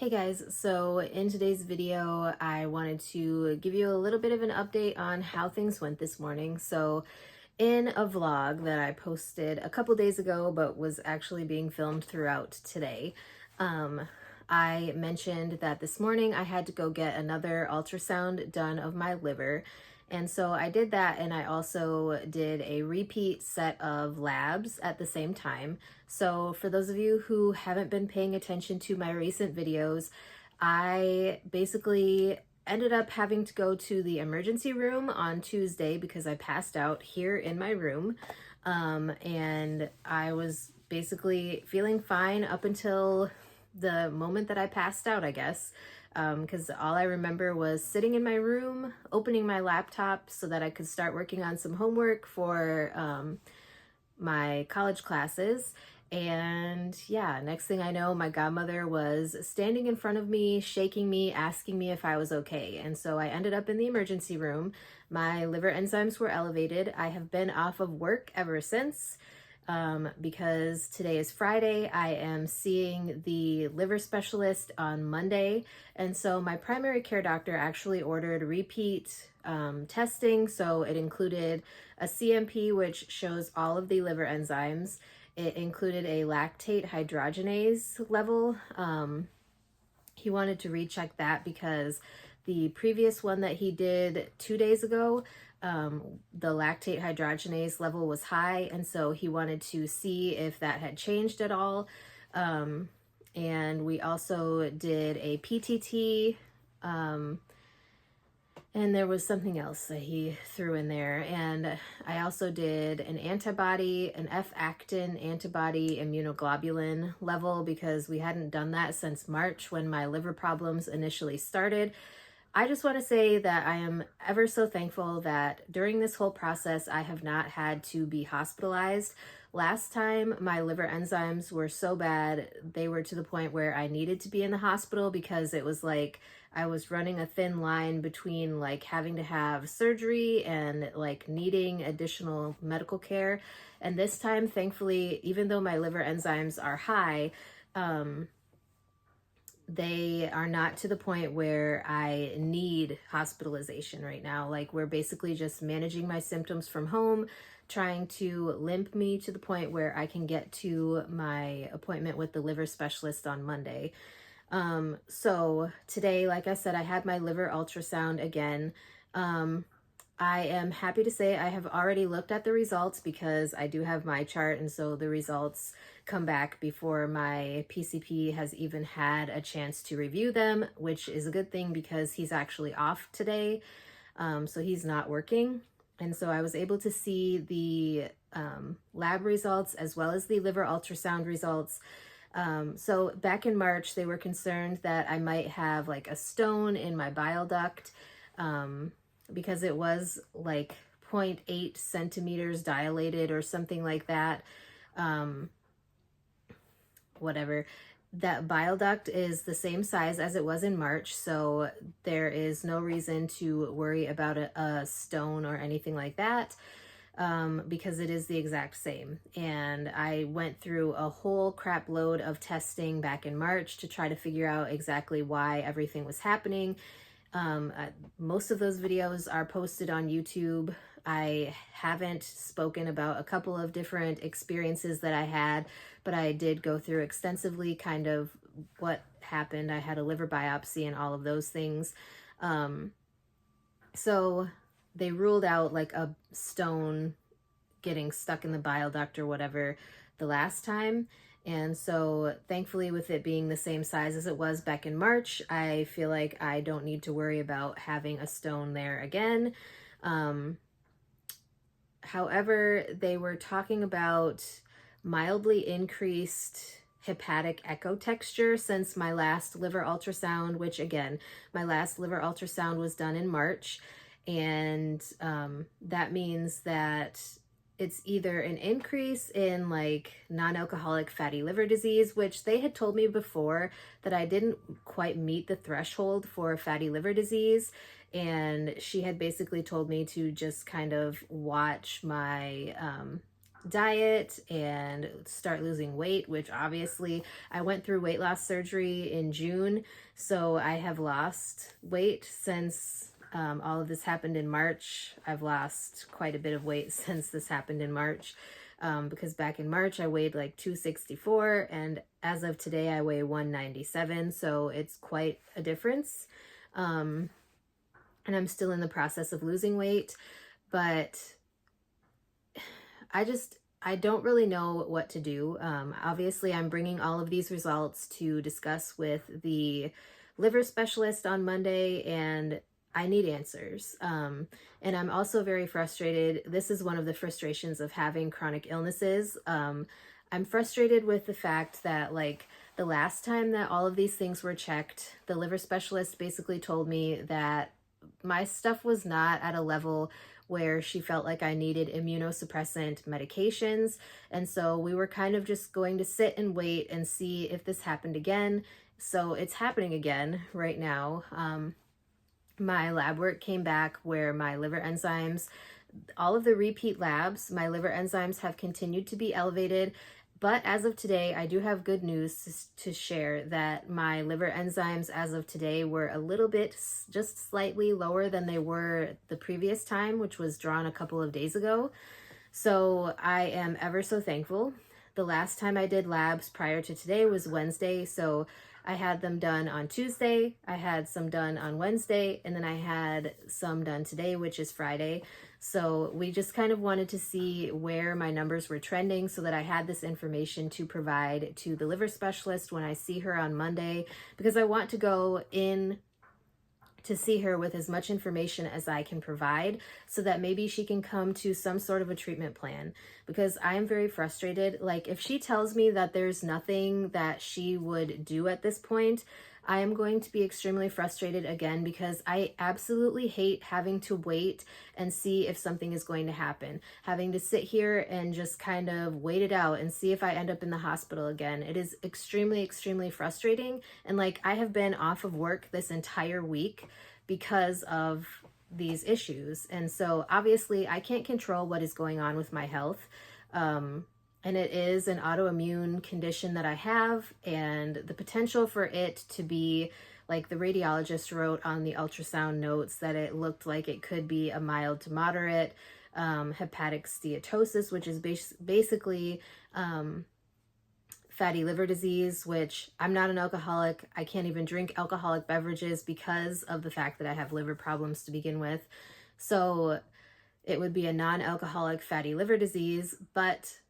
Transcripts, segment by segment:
Hey guys, so in today's video, I wanted to give you a little bit of an update on how things went this morning. So in a vlog that I posted a couple days ago, but was actually being filmed throughout today, um, I mentioned that this morning I had to go get another ultrasound done of my liver. And so I did that, and I also did a repeat set of labs at the same time. So for those of you who haven't been paying attention to my recent videos, I basically ended up having to go to the emergency room on Tuesday because I passed out here in my room. And I was basically feeling fine up until the moment that I passed out, I guess. Because all I remember was sitting in my room, opening my laptop so that I could start working on some homework for my college classes. And yeah, next thing I know, my godmother was standing in front of me, shaking me, asking me if I was okay. And so I ended up in the emergency room. My liver enzymes were elevated. I have been off of work ever since. Because today is Friday. I am seeing the liver specialist on Monday. And so my primary care doctor actually ordered repeat testing. So it included a CMP, which shows all of the liver enzymes. It included a lactate hydrogenase level. He wanted to recheck that because the previous one that he did 2 days ago, the lactate hydrogenase level was high, and so he wanted to see if that had changed at all. And we also did a PTT, and there was something else that he threw in there. And I also did an antibody, an F-actin antibody immunoglobulin level, because we hadn't done that since March when my liver problems initially started. I just want to say that I am ever so thankful that during this whole process, I have not had to be hospitalized. Last time, my liver enzymes were so bad, they were to the point where I needed to be in the hospital because it was like I was running a thin line between like having to have surgery and like needing additional medical care. And this time, thankfully, even though my liver enzymes are high, they are not to the point where I need hospitalization right now. Like, we're basically just managing my symptoms from home, trying to limp me to the point where I can get to my appointment with the liver specialist on Monday. So today, like I said, I had my liver ultrasound again. I am happy to say I have already looked at the results because I do have my chart, and so the results come back before my PCP has even had a chance to review them, which is a good thing because he's actually off today, so he's not working. And so I was able to see the lab results as well as the liver ultrasound results. So back in March, they were concerned that I might have like a stone in my bile duct, because it was like 0.8 centimeters dilated or something like that. Whatever. That bile duct is the same size as it was in March, so there is no reason to worry about a stone or anything like that, because it is the exact same. And I went through a whole crap load of testing back in March to try to figure out exactly why everything was happening. Most of those videos are posted on YouTube. I haven't spoken about a couple of different experiences that I had, but I did go through extensively kind of what happened. I had a liver biopsy and all of those things. So they ruled out like a stone getting stuck in the bile duct or whatever the last time. And so thankfully, with it being the same size as it was back in March, I feel like I don't need to worry about having a stone there again. However, they were talking about mildly increased hepatic echo texture since my last liver ultrasound, which again, my last liver ultrasound was done in March. And that means that it's either an increase in like non-alcoholic fatty liver disease, which they had told me before that I didn't quite meet the threshold for fatty liver disease. And she had basically told me to just kind of watch my diet and start losing weight, which obviously I went through weight loss surgery in June. So I have lost weight since all of this happened in March. I've lost quite a bit of weight since this happened in March. Because back in March I weighed like 264, and as of today I weigh 197. So it's quite a difference. And I'm still in the process of losing weight, but I don't really know what to do. Obviously, I'm bringing all of these results to discuss with the liver specialist on Monday, and I need answers. And I'm also very frustrated. This is one of the frustrations of having chronic illnesses. I'm frustrated with the fact that, like, the last time that all of these things were checked, the liver specialist basically told me that my stuff was not at a level where she felt like I needed immunosuppressant medications. And so we were kind of just going to sit and wait and see if this happened again. So it's happening again right now. My lab work came back where my liver enzymes, all of the repeat labs, my liver enzymes have continued to be elevated. But as of today, I do have good news to share that my liver enzymes as of today were a little bit, just slightly lower than they were the previous time, which was drawn a couple of days ago. So I am ever so thankful. The last time I did labs prior to today was Wednesday. So I had them done on Tuesday, I had some done on Wednesday, and then I had some done today, which is Friday. So we just kind of wanted to see where my numbers were trending so that I had this information to provide to the liver specialist when I see her on Monday, because I want to go in to see her with as much information as I can provide so that maybe she can come to some sort of a treatment plan, because I am very frustrated. Like, if she tells me that there's nothing that she would do at this point, I am going to be extremely frustrated again, because I absolutely hate having to wait and see if something is going to happen. Having to sit here and just kind of wait it out and see if I end up in the hospital again. It is extremely, extremely frustrating. And like, I have been off of work this entire week because of these issues. And so obviously I can't control what is going on with my health. And it is an autoimmune condition that I have, and the potential for it to be, like the radiologist wrote on the ultrasound notes, that it looked like it could be a mild to moderate hepatic steatosis, which is basically fatty liver disease, which I'm not an alcoholic. I can't even drink alcoholic beverages because of the fact that I have liver problems to begin with. So it would be a non-alcoholic fatty liver disease. But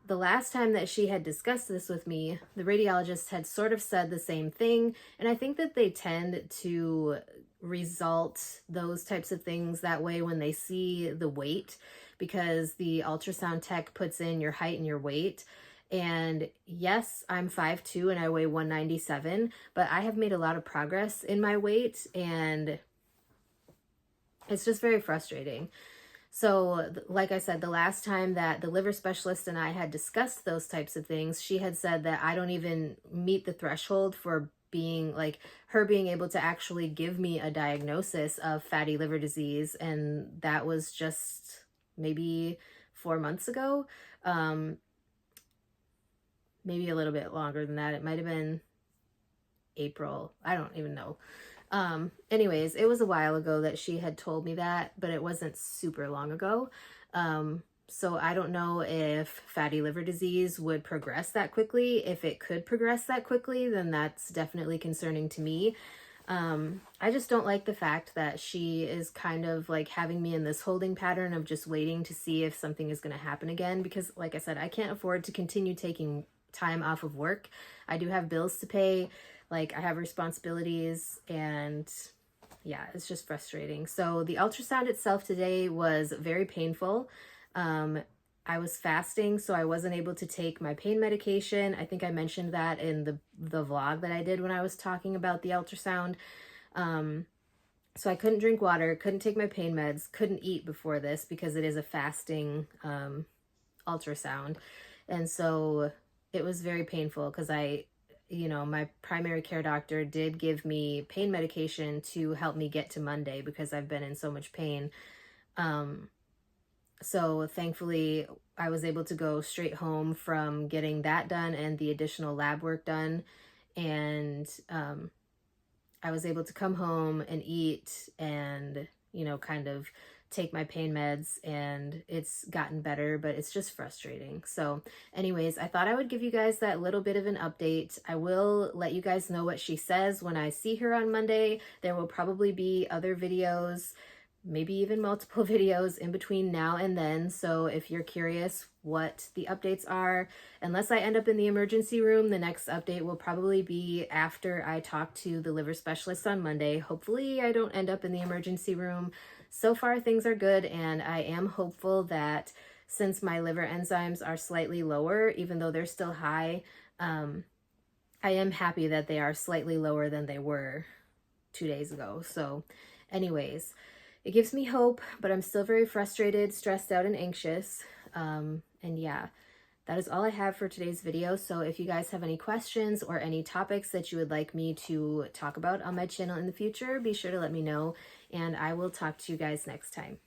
the last time that she had discussed this with me, the radiologist had sort of said the same thing. And I think that they tend to result those types of things that way when they see the weight, because the ultrasound tech puts in your height and your weight. And yes, I'm 5'2" and I weigh 197, but I have made a lot of progress in my weight, and it's just very frustrating. So, like I said, the last time that the liver specialist and I had discussed those types of things, she had said that I don't even meet the threshold for being, like, her being able to actually give me a diagnosis of fatty liver disease. And that was just maybe 4 months ago. Maybe a little bit longer than that. It might have been April. I don't even know. Anyways, it was a while ago that she had told me that, but it wasn't super long ago. So I don't know if fatty liver disease would progress that quickly. If it could progress that quickly, then that's definitely concerning to me. I just don't like the fact that she is kind of like having me in this holding pattern of just waiting to see if something is going to happen again, because like I said, I can't afford to continue taking time off of work. I do have bills to pay. Like, I have responsibilities, and yeah, it's just frustrating. So the ultrasound itself today was very painful. I was fasting, so I wasn't able to take my pain medication. I think I mentioned that in the vlog that I did when I was talking about the ultrasound. So I couldn't drink water, couldn't take my pain meds, couldn't eat before this because it is a fasting ultrasound. And so it was very painful because my primary care doctor did give me pain medication to help me get to Monday because I've been in so much pain. So thankfully I was able to go straight home from getting that done and the additional lab work done. And I was able to come home and eat and, you know, kind of take my pain meds, and it's gotten better, but it's just frustrating. So anyways, I thought I would give you guys that little bit of an update. I will let you guys know what she says when I see her on Monday. There will probably be other videos, maybe even multiple videos in between now and then. So if you're curious what the updates are, unless I end up in the emergency room, the next update will probably be after I talk to the liver specialist on Monday. Hopefully I don't end up in the emergency room. So far things are good, and I am hopeful that since my liver enzymes are slightly lower, even though they're still high, I am happy that they are slightly lower than they were 2 days ago. So anyways, it gives me hope, but I'm still very frustrated, stressed out, and anxious. And yeah, that is all I have for today's video. So if you guys have any questions or any topics that you would like me to talk about on my channel in the future, be sure to let me know, and I will talk to you guys next time.